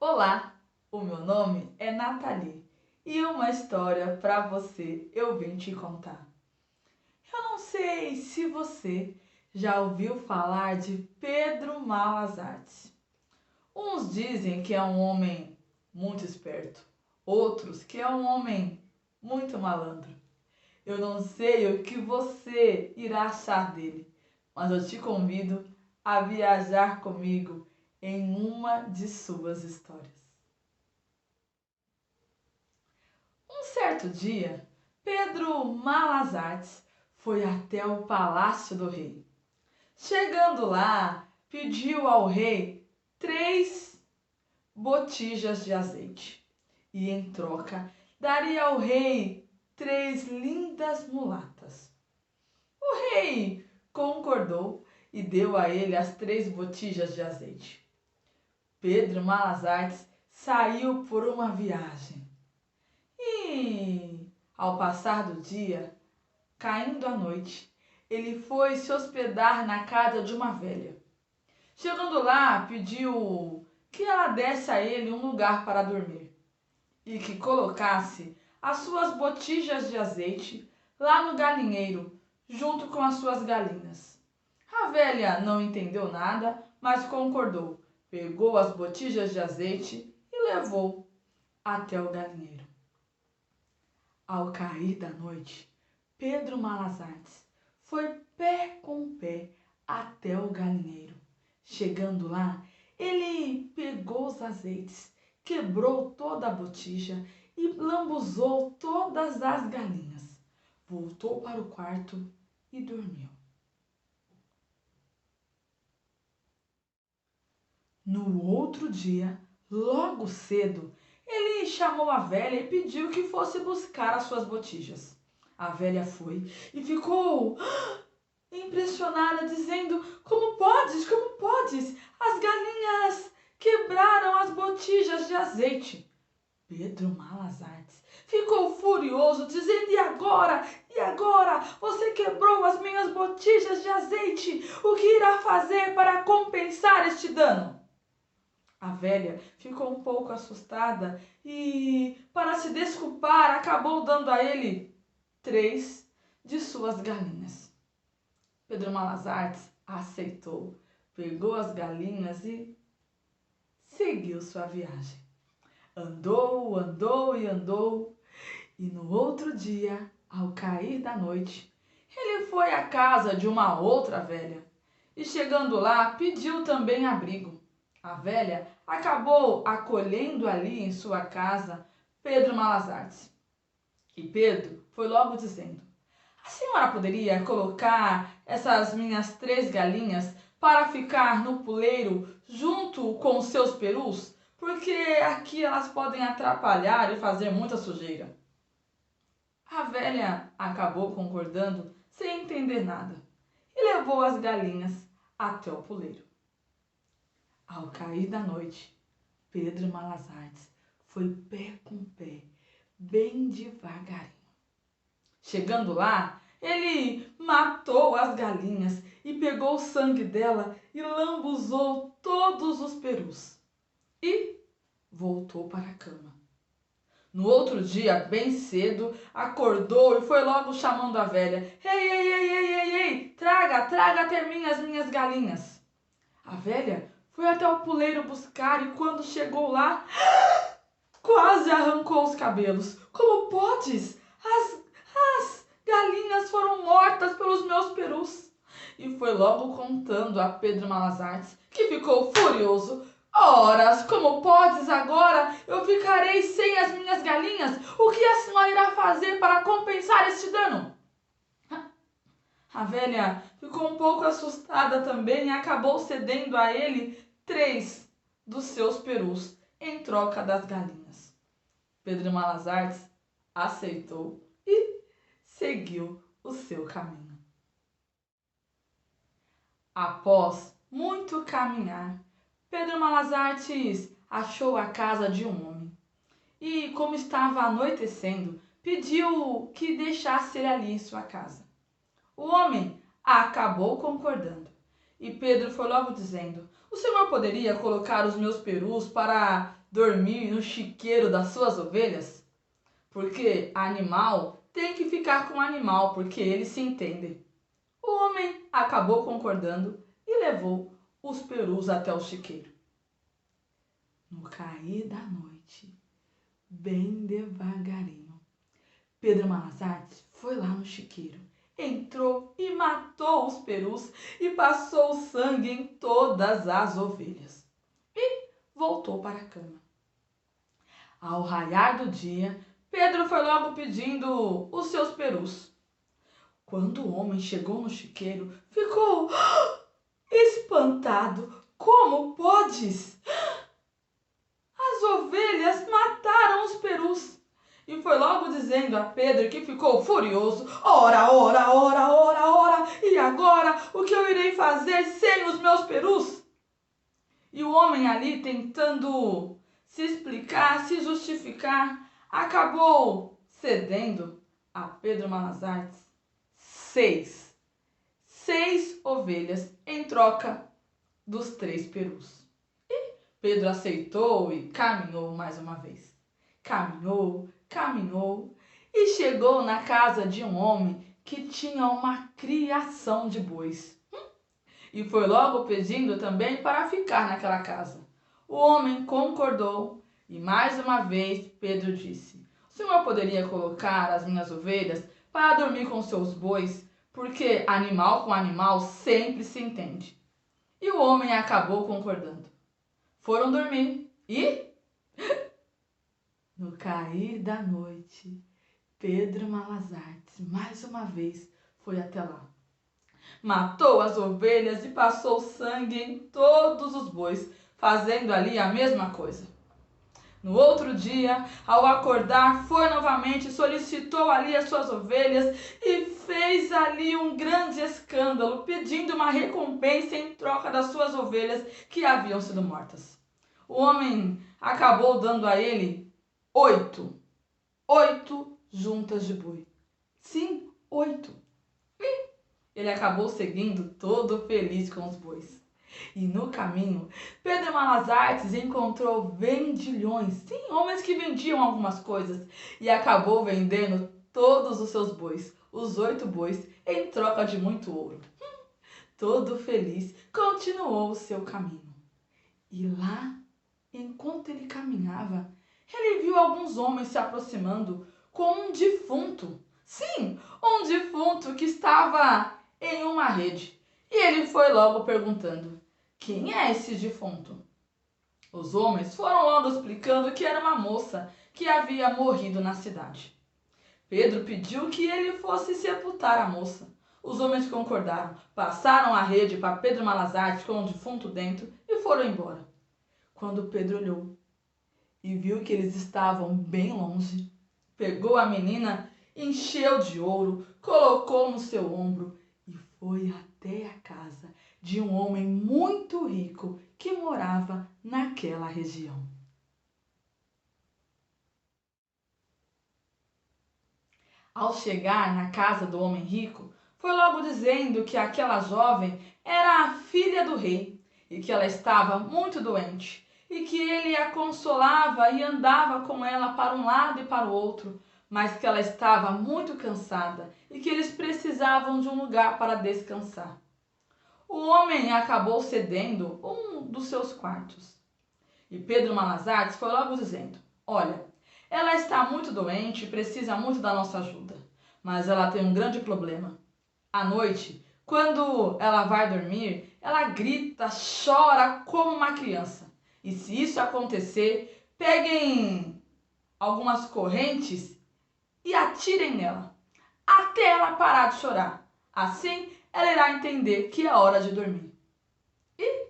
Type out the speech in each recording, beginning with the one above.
Olá, o meu nome é Nathalie e uma história para você eu vim te contar. Eu não sei se você já ouviu falar de Pedro Malas Artes. Uns dizem que é um homem muito esperto, outros que é um homem muito malandro. Eu não sei o que você irá achar dele, mas eu te convido a viajar comigo em uma de suas histórias. Um certo dia, Pedro Malas Artes foi até o palácio do rei. Chegando lá, pediu ao rei 3 botijas de azeite e, em troca, daria ao rei 3 lindas mulatas. O rei concordou e deu a ele as 3 botijas de azeite. Pedro Malas Artes saiu por uma viagem. E, ao passar do dia, caindo a noite, ele foi se hospedar na casa de uma velha. Chegando lá, pediu que ela desse a ele um lugar para dormir e que colocasse as suas botijas de azeite lá no galinheiro, junto com as suas galinhas. A velha não entendeu nada, mas concordou. Pegou as botijas de azeite e levou até o galinheiro. Ao cair da noite, Pedro Malas Artes foi pé com pé até o galinheiro. Chegando lá, ele pegou os azeites, quebrou toda a botija e lambuzou todas as galinhas. Voltou para o quarto e dormiu. No outro dia, logo cedo, ele chamou a velha e pediu que fosse buscar as suas botijas. A velha foi e ficou impressionada, dizendo: Como podes? Como podes? As galinhas quebraram as botijas de azeite. Pedro Malas Artes ficou furioso, dizendo: E agora? E agora? Você quebrou as minhas botijas de azeite. O que irá fazer para compensar este dano? A velha ficou um pouco assustada e, para se desculpar, acabou dando a ele 3 de suas galinhas. Pedro Malas Artes aceitou, pegou as galinhas e seguiu sua viagem. Andou, andou e andou, e no outro dia, ao cair da noite, ele foi à casa de uma outra velha e, chegando lá, pediu também abrigo. A velha acabou acolhendo ali em sua casa Pedro Malas Artes. E Pedro foi logo dizendo: A senhora poderia colocar essas minhas 3 galinhas para ficar no puleiro junto com os seus perus? Porque aqui elas podem atrapalhar e fazer muita sujeira. A velha acabou concordando sem entender nada e levou as galinhas até o puleiro. Ao cair da noite, Pedro Malas Artes foi pé com pé, bem devagarinho. Chegando lá, ele matou as galinhas e pegou o sangue dela e lambuzou todos os perus. E voltou para a cama. No outro dia, bem cedo, acordou e foi logo chamando a velha. Ei, ei, ei, ei, ei, ei, traga até mim as minhas galinhas. A velha foi até o puleiro buscar e, quando chegou lá, quase arrancou os cabelos. Como podes? As galinhas foram mortas pelos meus perus. E foi logo contando a Pedro Malas Artes, que ficou furioso. Horas, como podes agora? Eu ficarei sem as minhas galinhas. O que a senhora irá fazer para compensar este dano? A velha ficou um pouco assustada também e acabou cedendo a ele 3 dos seus perus em troca das galinhas. Pedro Malas Artes aceitou e seguiu o seu caminho. Após muito caminhar, Pedro Malas Artes achou a casa de um homem e, como estava anoitecendo, pediu que deixasse ele ali em sua casa. O homem acabou concordando e Pedro foi logo dizendo: o senhor poderia colocar os meus perus para dormir no chiqueiro das suas ovelhas? Porque animal tem que ficar com animal, porque eles se entendem. O homem acabou concordando e levou os perus até o chiqueiro. No cair da noite, bem devagarinho, Pedro Malasares foi lá no chiqueiro, entrou e matou os perus e passou o sangue em todas as ovelhas. E voltou para a cama. Ao raiar do dia, Pedro foi logo pedindo os seus perus. Quando o homem chegou no chiqueiro, ficou espantado. Como podes? As ovelhas mataram os perus. E foi logo dizendo a Pedro, que ficou furioso: ora, ora, ora, ora, ora, e agora o que eu irei fazer sem os meus perus? E o homem ali, tentando se explicar, se justificar, acabou cedendo a Pedro Malasares seis ovelhas em troca dos 3 perus. E Pedro aceitou e caminhou mais uma vez. Caminhou, caminhou e chegou na casa de um homem que tinha uma criação de bois. E foi logo pedindo também para ficar naquela casa. O homem concordou e mais uma vez Pedro disse: o senhor poderia colocar as minhas ovelhas para dormir com seus bois, porque animal com animal sempre se entende. E o homem acabou concordando. Foram dormir e, no cair da noite, Pedro Malasares mais uma vez foi até lá. Matou as ovelhas e passou sangue em todos os bois, fazendo ali a mesma coisa. No outro dia, ao acordar, foi novamente, solicitou ali as suas ovelhas e fez ali um grande escândalo, pedindo uma recompensa em troca das suas ovelhas que haviam sido mortas. O homem acabou dando a ele 8 juntas de boi. Sim, 8. E ele acabou seguindo todo feliz com os bois. E no caminho, Pedro Malasares encontrou vendilhões, sim, homens que vendiam algumas coisas, e acabou vendendo todos os seus bois, os 8 bois, em troca de muito ouro. Todo feliz, continuou o seu caminho. E lá, enquanto ele caminhava, ele viu alguns homens se aproximando com um defunto. Sim, um defunto que estava em uma rede. E ele foi logo perguntando: quem é esse defunto? Os homens foram logo explicando que era uma moça que havia morrido na cidade. Pedro pediu que ele fosse sepultar a moça. Os homens concordaram, passaram a rede para Pedro Malasares com o defunto dentro e foram embora. Quando Pedro olhou e viu que eles estavam bem longe, pegou a menina, encheu de ouro, colocou no seu ombro e foi até a casa de um homem muito rico que morava naquela região. Ao chegar na casa do homem rico, foi logo dizendo que aquela jovem era a filha do rei e que ela estava muito doente e que ele a consolava e andava com ela para um lado e para o outro, mas que ela estava muito cansada e que eles precisavam de um lugar para descansar. O homem acabou cedendo um dos seus quartos. E Pedro Malasares foi logo dizendo: olha, ela está muito doente e precisa muito da nossa ajuda, mas ela tem um grande problema. À noite, quando ela vai dormir, ela grita, chora como uma criança. E se isso acontecer, peguem algumas correntes e atirem nela, até ela parar de chorar. Assim, ela irá entender que é hora de dormir. E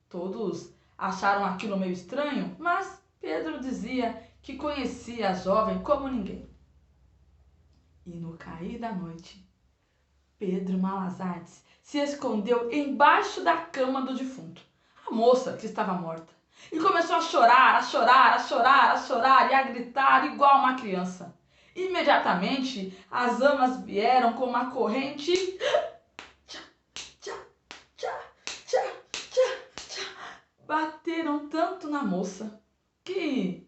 todos acharam aquilo meio estranho, mas Pedro dizia que conhecia a jovem como ninguém. E no cair da noite, Pedro Malasares se escondeu embaixo da cama do defunto, a moça que estava morta, e começou a chorar, a chorar, a chorar, a chorar e a gritar igual uma criança. Imediatamente, as amas vieram com uma corrente bateram tanto na moça que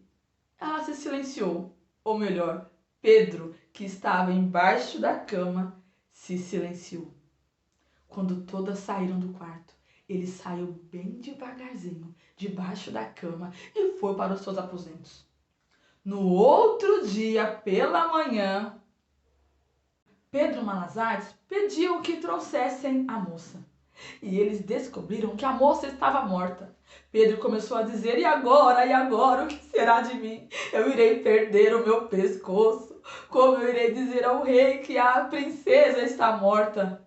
ela se silenciou. Ou melhor, Pedro, que estava embaixo da cama, se silenciou. Quando todas saíram do quarto, ele saiu bem devagarzinho debaixo da cama e foi para os seus aposentos. No outro dia, pela manhã, Pedro Malasares pediu que trouxessem a moça. E eles descobriram que a moça estava morta. Pedro começou a dizer: e agora, o que será de mim? Eu irei perder o meu pescoço. Como eu irei dizer ao rei que a princesa está morta?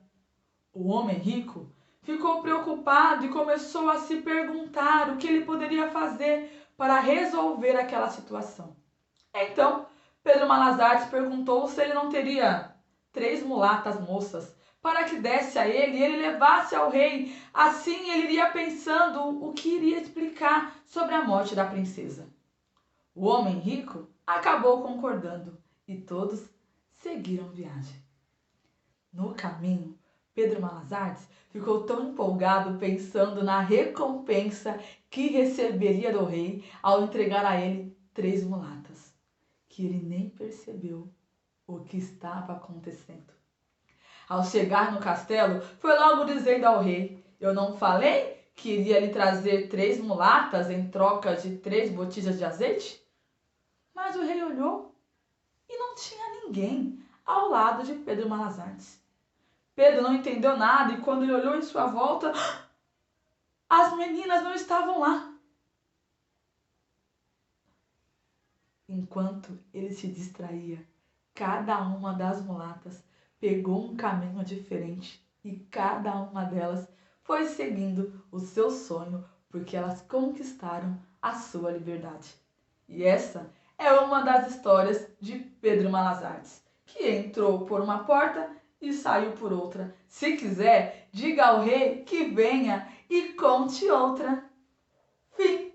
O homem rico ficou preocupado e começou a se perguntar o que ele poderia fazer para resolver aquela situação. Então, Pedro Malasares perguntou se ele não teria 3 mulatas moças para que desse a ele e ele levasse ao rei. Assim ele iria pensando o que iria explicar sobre a morte da princesa. O homem rico acabou concordando e todos seguiram viagem. No caminho, Pedro Malasares ficou tão empolgado pensando na recompensa que receberia do rei ao entregar a ele 3 mulatas, que ele nem percebeu o que estava acontecendo. Ao chegar no castelo, foi logo dizendo ao rei: eu não falei que iria lhe trazer 3 mulatas em troca de 3 botijas de azeite? Mas o rei olhou e não tinha ninguém ao lado de Pedro Malasares. Pedro não entendeu nada e quando ele olhou em sua volta, as meninas não estavam lá. Enquanto ele se distraía, cada uma das mulatas pegou um caminho diferente e cada uma delas foi seguindo o seu sonho porque elas conquistaram a sua liberdade. E essa é uma das histórias de Pedro Malasares, que entrou por uma porta e saiu por outra. Se quiser, diga ao rei que venha e conte outra. Fim.